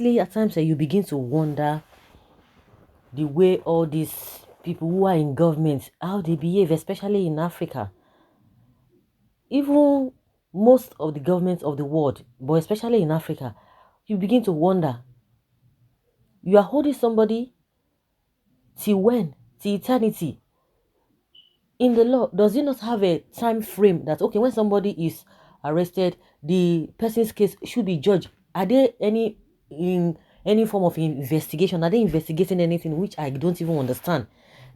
honestly, at times you begin to wonder the way all these people who are in government, how they behave, especially in Africa. Even most of the governments of the world, but especially in Africa, you begin to wonder, you are holding somebody till when? Till eternity. In the law, does it not have a time frame that, okay, when somebody is arrested, the person's case should be judged? Are there in any form of investigation? Are they investigating anything, which I don't even understand?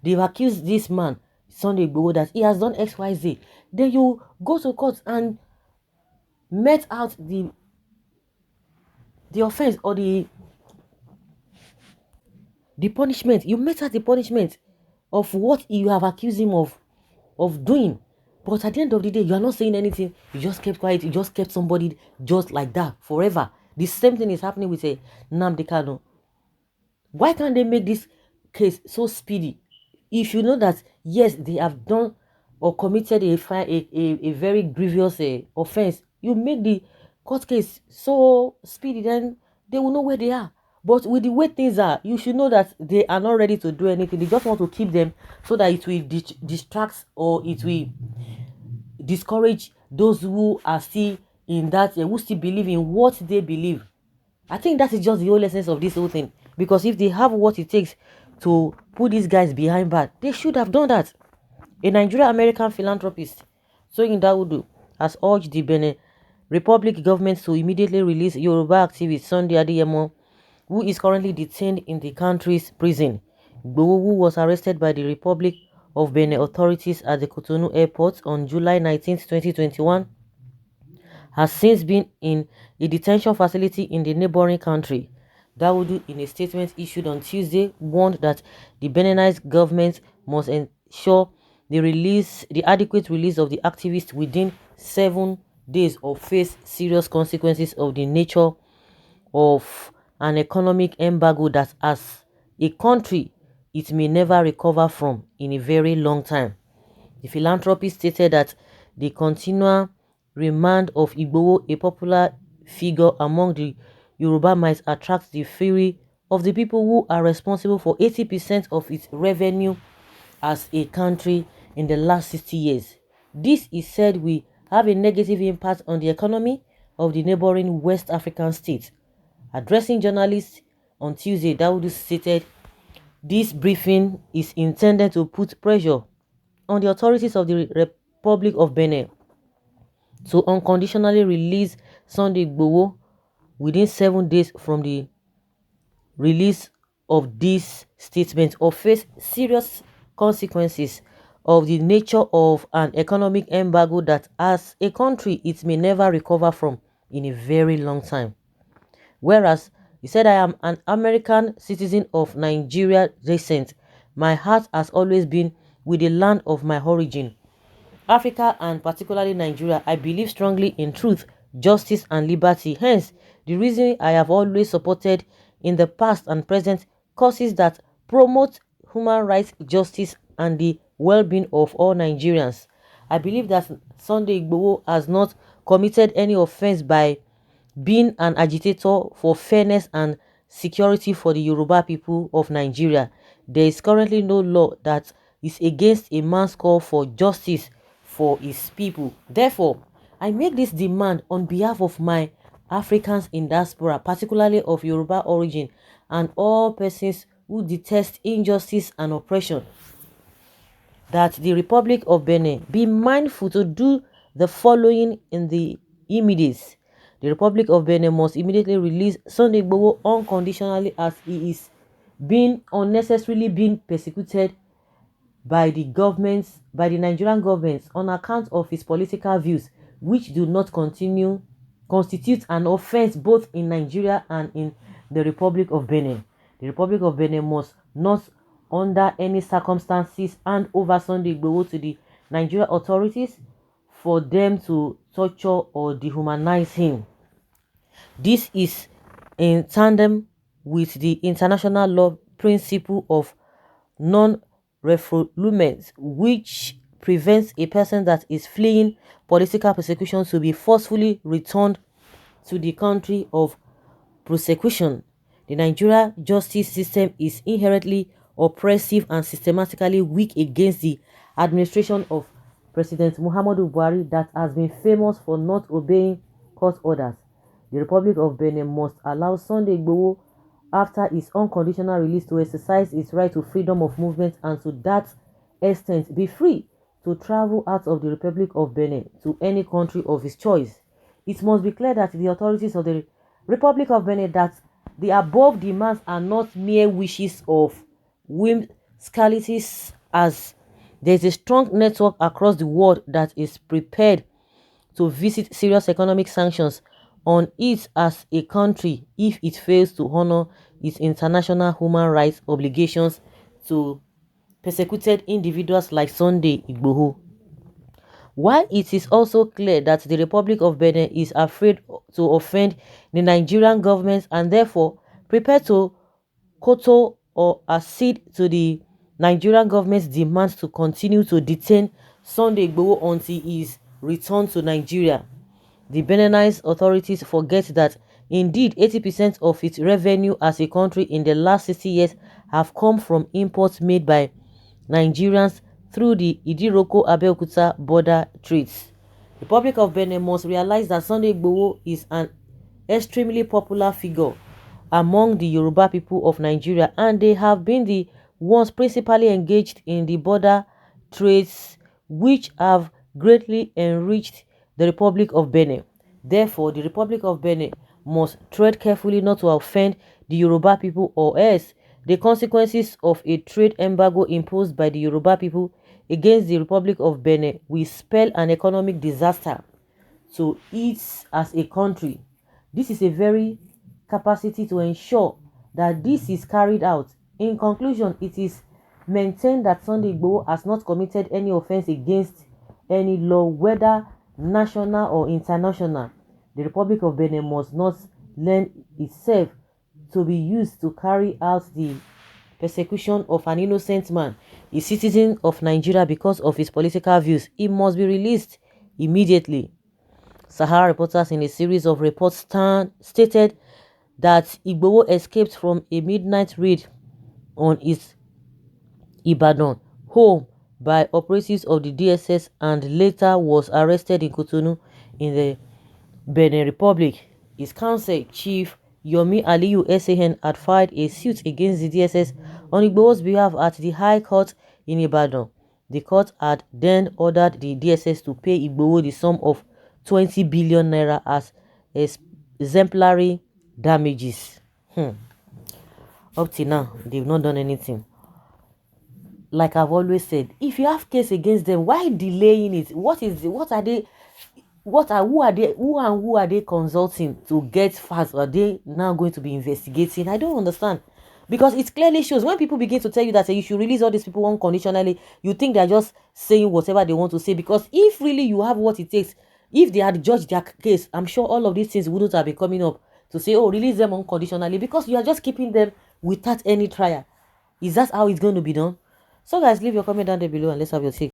They've accused this man, Sunday Igboho, that he has done XYZ. Then you go to court and met out the offense, or the punishment. You met out the punishment of what you have accused him of doing. But at the end of the day, you are not saying anything. You just kept quiet. You just kept somebody just like that forever. The same thing is happening with a Nnamdi Kanu. Why can't they make this case so speedy? If you know that, yes, they have done or committed a very grievous offense, you make the court case so speedy, then they will know where they are. But with the way things are, you should know that they are not ready to do anything. They just want to keep them so that it will distract, or it will discourage those who are still in that, who still believe in what they believe. I think that is just the whole essence of this whole thing. Because if they have what it takes to put these guys behind bars, they should have done that. A Nigerian-American philanthropist, Soyin Daudu, has urged the Benin Republic government to immediately release Yoruba activist Sunday Adeyemo, who is currently detained in the country's prison. Igboho, who was arrested by the Republic of Benin authorities at the Cotonou airport on July 19, 2021, has since been in a detention facility in the neighboring country. Dawodu, in a statement issued on Tuesday, warned that the Beninese government must ensure the adequate release of the activist within 7 days, or face serious consequences of the nature of an economic embargo that, as a country, it may never recover from in a very long time. The philanthropist stated that the continual remand of Igboho, a popular figure among the Yoruba, might attract the fury of the people who are responsible for 80% of its revenue as a country in the last 60 years. This is said will have a negative impact on the economy of the neighboring West African states. Addressing journalists on Tuesday, Dawodu stated this briefing is intended to put pressure on the authorities of the Republic of Benin to unconditionally release Sunday Igboho within 7 days from the release of this statement, or face serious consequences of the nature of an economic embargo that, as a country, it may never recover from in a very long time. Whereas he said, I am an American citizen of Nigeria descent. My heart has always been with the land of my origin, Africa, and particularly Nigeria. I believe strongly in truth, justice, and liberty. Hence, the reason I have always supported in the past and present causes that promote human rights, justice, and the well-being of all Nigerians. I believe that Sunday Igboho has not committed any offense by being an agitator for fairness and security for the Yoruba people of Nigeria. There is currently no law that is against a man's call for justice for his people. Therefore, I make this demand on behalf of my Africans in diaspora, particularly of Yoruba origin, and all persons who detest injustice and oppression, that the Republic of Benin be mindful to do the following in the immediate. The Republic of Benin must immediately release Sunday Igboho unconditionally, as he is being unnecessarily being persecuted by the Nigerian government on account of his political views, which do not constitute an offense both in Nigeria and in the Republic of Benin. The Republic of Benin must not, under any circumstances, hand over Sunday Igboho to the Nigerian authorities for them to torture or dehumanize him. This is in tandem with the international law principle of non-refoulement, which prevents a person that is fleeing political persecution to be forcefully returned to the country of prosecution. The Nigeria justice system is inherently oppressive and systematically weak against the administration of President Muhammadu Buhari that has been famous for not obeying court orders. The Republic of Benin must allow Sunday Igboho, after his unconditional release, to exercise his right to freedom of movement and to that extent be free to travel out of the Republic of Benin to any country of his choice. It must be clear that the authorities of the Republic of Benin that the above demands are not mere wishes of whimsicalities, as there is a strong network across the world that is prepared to visit serious economic sanctions on it as a country if it fails to honor its international human rights obligations to persecuted individuals like Sunday Igboho. While it is also clear that the Republic of Benin is afraid to offend the Nigerian government and therefore prepared to kowtow or accede to the Nigerian government's demands to continue to detain Sunday Igboho until his return to Nigeria, the Beninese authorities forget that indeed 80% of its revenue as a country in the last 60 years have come from imports made by Nigerians through the Idiroko-Abeokuta border trades. The Republic of Benin must realize that Sunday Igboho is an extremely popular figure among the Yoruba people of Nigeria, and they have been the ones principally engaged in the border trades which have greatly enriched the Republic of Benin. Therefore, the Republic of Benin must tread carefully not to offend the Yoruba people, or else the consequences of a trade embargo imposed by the Yoruba people against the Republic of Benin will spell an economic disaster to it as a country. This is a very capacity to ensure that this is carried out. In conclusion, it is maintained that Sunday Igboho has not committed any offense against any law, whether national or international. The Republic of Benin must not lend itself to be used to carry out the persecution of an innocent man, a citizen of Nigeria, because of his political views. He must be released immediately. Sahara reporters in a series of reports stated that Igboho escaped from a midnight raid on his Ibadan home by operatives of the DSS and later was arrested in Cotonou in the Benin Republic. His counsel, Chief Yomi Aliyu SAN, had filed a suit against the DSS on Igboho's behalf at the High Court in Ibadan. The court had then ordered the DSS to pay Igboho the sum of 20 billion naira as exemplary damages. Up till now, they've not done anything. Like I've always said, if you have case against them, why delaying it? Who are they consulting to get fast? Are they now going to be investigating? I don't understand. Because it clearly shows when people begin to tell you that you should release all these people unconditionally, you think they're just saying whatever they want to say. Because if really you have what it takes, if they had judged their case, I'm sure all of these things wouldn't have been coming up to say, oh, release them unconditionally, because you are just keeping them without any trial. Is that how it's going to be done? So guys, leave your comment down there below and let's have your take.